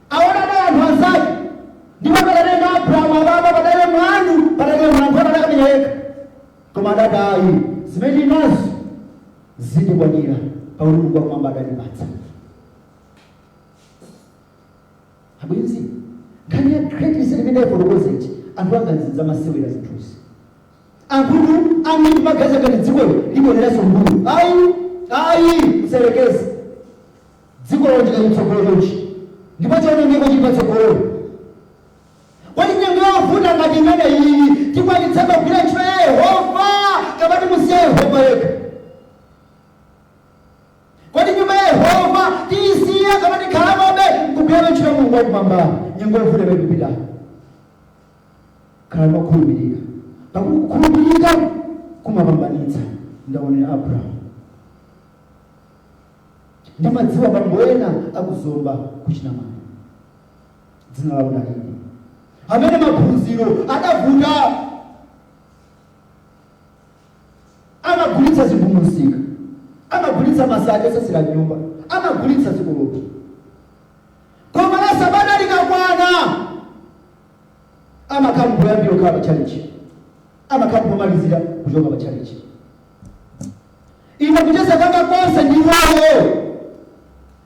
Aona na anthu anzake ndipo padalenga Abrahamu ababa padale mwandu padale mwandu adakamenyeka. Koma adadayi zimene nazo zindikwanira pauli Mulungu wakumwamba adalipatsa. Abwenzi nkhani ya credit imene ifotokozeti anthu angazinza masewera zinthuzi. Anthu amene magaza ngati dzikolo liboneranso mbulu ayi mserekezi dziko lonje kalitsogolo lonje ndipo chonengeko chilipa tsogolo. Kwani nyengo yovuta ngati imene iyi tikwanitsaba kugwira ntchito ya Yehova kapati musiya Yehova yekha? Kwani nyumba ya Yehova tiyisiya kapati khalamobe kugwira ntchito ya Mulungu wakumwamba? Nyengo yovuta imene ikupita khala mokhulupirika pakuti kukhulupirika kumapambanitsa. Ndaonera Abrahamu ndimadziwa bambo ena akuzomba kuchina mwana dzina lawo ndalini amene maphunziro adavuta amagulitsa zinthu musika, amagulitsa masaka osasira nyumba, amagulitsa zikoloto. Koma la Sabata likakwana amakhala kuyambira kukhala pa chalichi, amakhala kumalizira kuchoka pa chalichi. Ine kucheza kama konse ndi wawo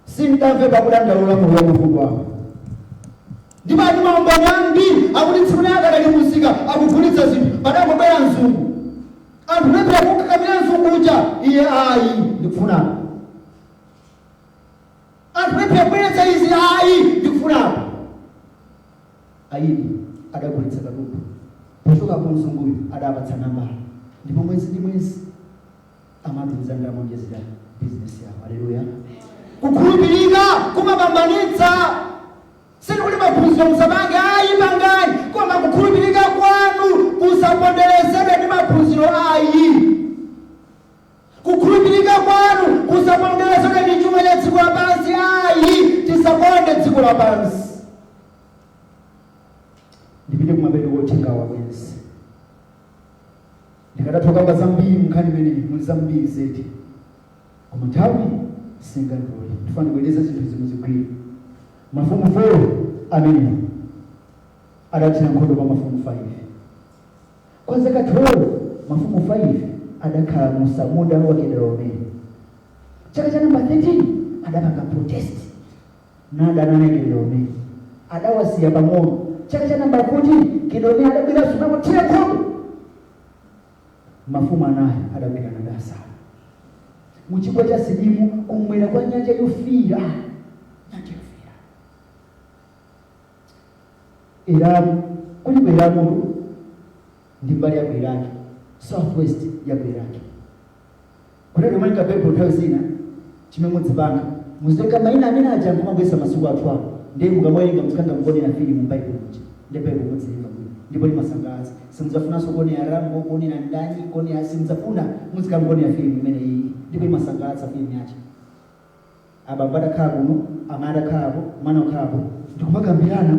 sintamve pakudandaula mu Mulungu wako. Ndipo ati maomba nyambi akutitsimuna akadali musika akugulitsa zinthu padakobwera mzungu. Anthu nepera kukakamira mzungu uja iye ayi ndikufuna. Anthu nepera kubweretsa izi ayi ndikufuna. Ayidi adagulitsa kaduka. Pochoka kwa mzunguyu adapatsa nambala. Ndipo mwezi ndi mwezi amatumiza ndamongezera business yao. Haleluya. Kukhulupirika kumapambanitsa. Sini kuti maphunziro musamange ayi pangani, koma kukhulupirika kwanu kusaponderezedwe ndi maphunziro ayi. Kukhulupirika kwanu kusaponderezedwe ndi chuma cha dziko lapansi ayi. Tisaponde dziko lapansi. Ndipite kumapeto wothenga wabwenzi. Ndikadatoka zambiri mkhani mene muli zambiri zedi. Koma nthawi singandole. Tifuna kueleza zinthu zimuzigwira. Mafumu 4 amene adathira nkhondo pa mafumu 5. Kwa zaka 12 mafumu 5 adakhala mu Samuda wa Kedoromeri. Chaka cha namba 13 adapanga protest nadanana Kedoromeri, adawasiya pang'ono. Chaka cha namba 14 Kedoromeri adabwera sunamo thira nkhondo. Mafumu anayi adagwirana ndasa mu chigwa cha Sidimu kumwera kwa nyanja Yofira. Iramu, kuliko Iramu ndi mbali ya Iraki, southwest ya Iraki. Kuna ndomani kapepo nthawi zina chimemuzibanga muzitenga maina amene aja kumagwesa masuku athu apo ndiye mukamwerenga muzikanga mukone na filimu m'Baibulo muja ndi Baibulo mudzilemba bwino ndipo limasangalatsa. Simuzafunanso kuone ya Rambo, kuone na ndani, kuone ya simuzafuna muzikanga mukone ya filimu imene iyi ndipo limasangalatsa filimu yache. Ababa adakhala kuno, ama adakhala apo, mwana wakhala apo ndikumakambirana.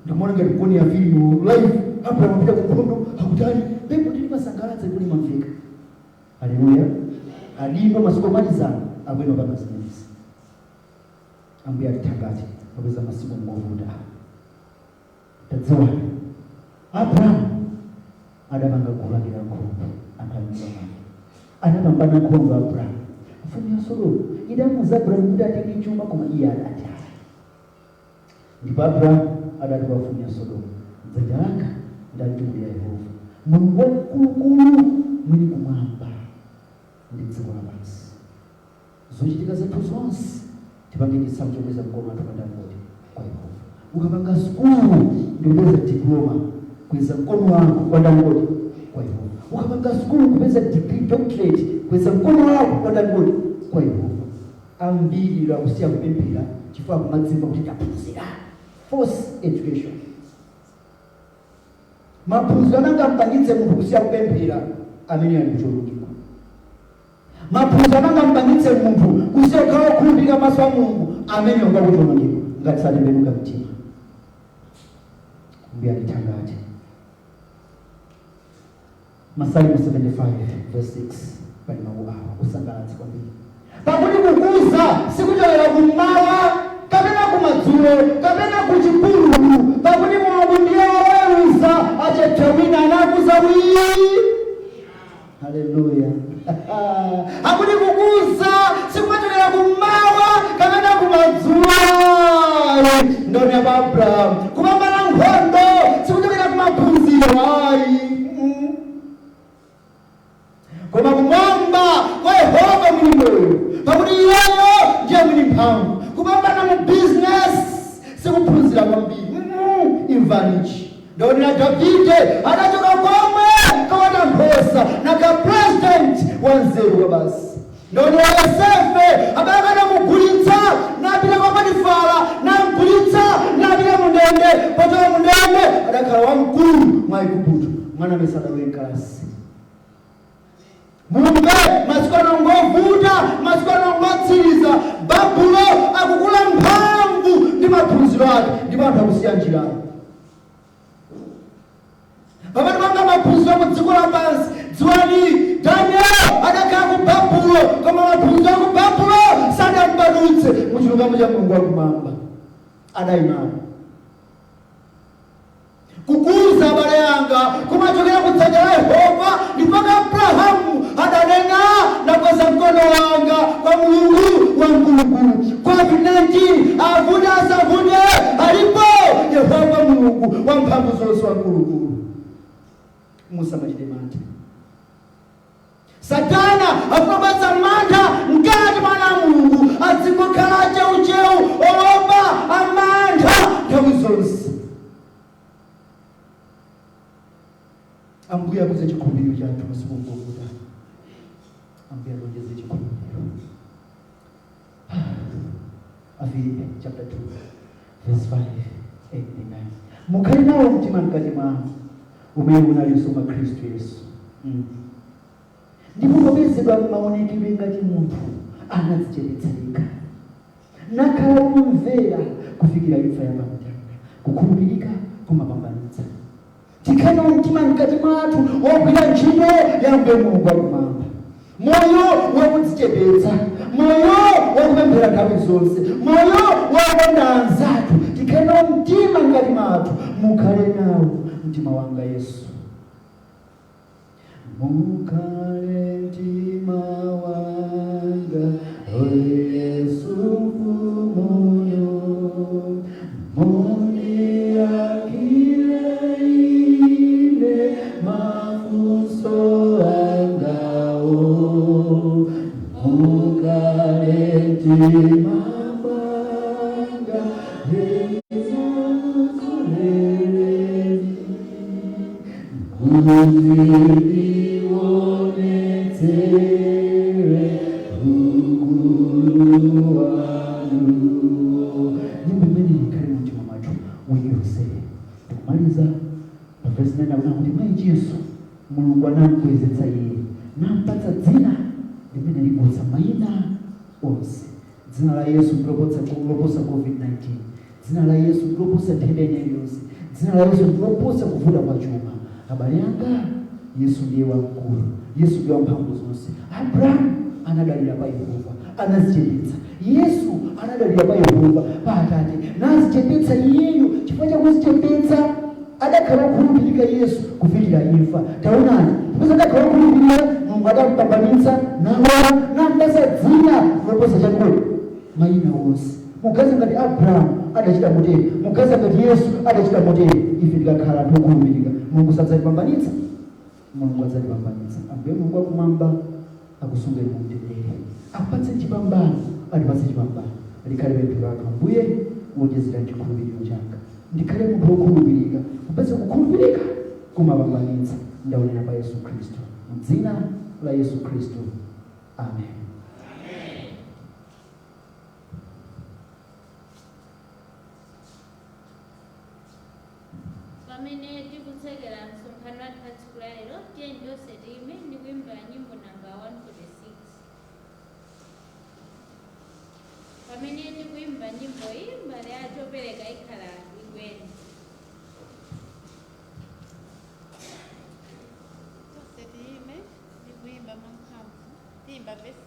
Ndikumona ngati kukoni ya filimu live hapa anapita kukondo hakutani pepo ndi masangalatsa kuli mamveka. Haleluya. Alipo masiku malizana abwino kama sinisi. Ambuye atitangati kapeza masiku ngovuta. tadziwa Abrahamu adapanga kulangira nkhondo akanyumba anapambana nkhondo Abrahamu afunya Sodomu idamuza Abrahamu kuti atenge chuma koma iye adati ndipo Abrahamu adati wafunya Sodomu dzanja langa ndalitumulira Yehova Mulungu wamkulukulu mwini kumwamba ndi dziko lapansi zochitika zathu zonse tipange chisamu chopeza mkono athu pandangoti kwa Yehova ukapanga sukulu ndipeza diploma kweza mkono wako pandangoti kwa Yehova ukapanga sukulu kupeza degree doctorate kweza mkono wako pandangoti kwa Yehova ambiri la kusiya kupemphera chifukwa kumadzimba kuti taphunzira force education maphunziro anangampangitse munthu kusiya kupemphera amene ali kuchulukidwa maphunziro anangampangitse munthu kusiya kukhala okhulupirika maso a Mulungu amene ungakuchulukidwa ngati satembenuka mtima mbiyalitangate Masalimo 75 verse 6 pali mawu awa usangalatse kwambiri pakuti kukuza sikuchokera kummawa kapena kumadzulo kapena kuchipululu pakuti Mulungu ndiye woweruza achetha wina anakuza wii. Haleluya. Akuti kukuza sikuchokera kummawa kapena kumadzulo ndoni ya Abrahamu kupambana nkhondo sikuchokera kumaphunziro ayi koma kumwamba kwa Yehova mwini moyo pakuti iyeyo ndiye mwini mphamvu kupambana mu business sikuphunzira kwambiri imvanichi ndoni na Davide adachoka komwe kawana nkhosa na ka president wanzeru wa basi ndoni ya Yosefe abakana mugulitsa napita kwa Potifara namgulitsa napita mundende potoka mundende adakhala wamkulu mwa Igupto mwana mesada wenkalasi Mulungu masikano ngovuta masikano ngotsiriza Babulo akukula mphamvu ndi maphunziro ake ndipo anthu akusiya njira pamene panga maphunziro mu dziko lapansi dziwani Daniel adakhala ku Babulo koma maphunziro ku Babulo sadambadutse mu chilungamo cha Mulungu wakumwamba adayimana kukuza abale yanga kumachokera kudzanja la Yehova ndipo Abrahamu adanena nakweza mkono wanga kwa Mulungu wamkulukulu COVID-19 avune asavune alipo Yehova Mulungu wa mphamvu zonse wamkulukulu musamachite mantha Satana akupatsa mantha ngati mwana wa Mulungu azingokhala cheucheu opa amantha nthawi zonse Ambuye akuze chikhulupiriro chathu masiku ngovuta Ambuye alonjeze chikhulupiriro Afilipi chapter 2 verse 5 8 and 9 mukhale nawo mtima mkati mwanu umene unalinso mwa Khristu Yesu ndipo popezedwa maonekedwe ngati munthu anadzichepetsa yekha nakhala kumvera kufikira imfa ya pamtanda kukhulupirika kumapambanitsa tikhale nawo mtima mkati mwathu wogwira ntchito ya Mulungu wakumwamba moyo wakudzichepetsa moyo wakupemphera nthawi zonse moyo wakonda anzathu tikhale nawo mtima mkati mwathu mukhale nawo mtima wanga Yesu mukhale mtima wanga Yesu mfumoyo mafunso angao mukhale mtima wanga Yesu unionetsere ukulu wanu nyimbo imene ikhale mu mtima mwathu uyiruse ndikumaliza verse 9 akuna kuti mwa Yesu Mulungu anamukwezetsa iye nampatsa dzina limene liposa mayina onse dzina la Yesu ndiloposa COVID-19 dzina la Yesu ndiloposa nthenda iliyonse dzina la Yesu ndiloposa kuvuta kwa chuma abale anga Yesu ndiye wamkulu Yesu ndiye wamphamvu zonse Abrahamu anadalira pa Yehova anazichepetsa Yesu anadalira pa Yehova pa Atate nazichepetsa iyeyo chifukwa cha kuzichepetsa kumpilika Yesu kufikira imfa. Taonani, mpesa kumpilika Mungu atampambanitsa nawa na mpesa dzina loposa chakule maina wonse. Mukazi ngati Abraham adachita motero, mukazi ngati Yesu adachita motero. Ife tikakhala tokumpilika Mungu sadzatipambanitsa, Mulungu adzatipambanitsa. Ambuye Mulungu akumwamba akusunge mumtendere, akupatse chipambano, alipatse chipambano. Likhale pemphero lako, Ambuye wonjezera chikhulupiriro changa, ndikhale munthu wokhulupirika, kupatse kukhulupirika kumapambanitsa. Ndaonera pa Yesu Khristu, m'dzina la Yesu Khristu, amen. Pamene tikutsekera msonkhano wathu wa tsiku la lero, tiyeni tonse tiyime ndi kuimba nyimbo namba 146. Pamene tikuimba nyimbo iyi, mbale yathu yopereka ikhala ikweni. Tonse tiyime ndi kuimba mwamphamvu, tiyimba verse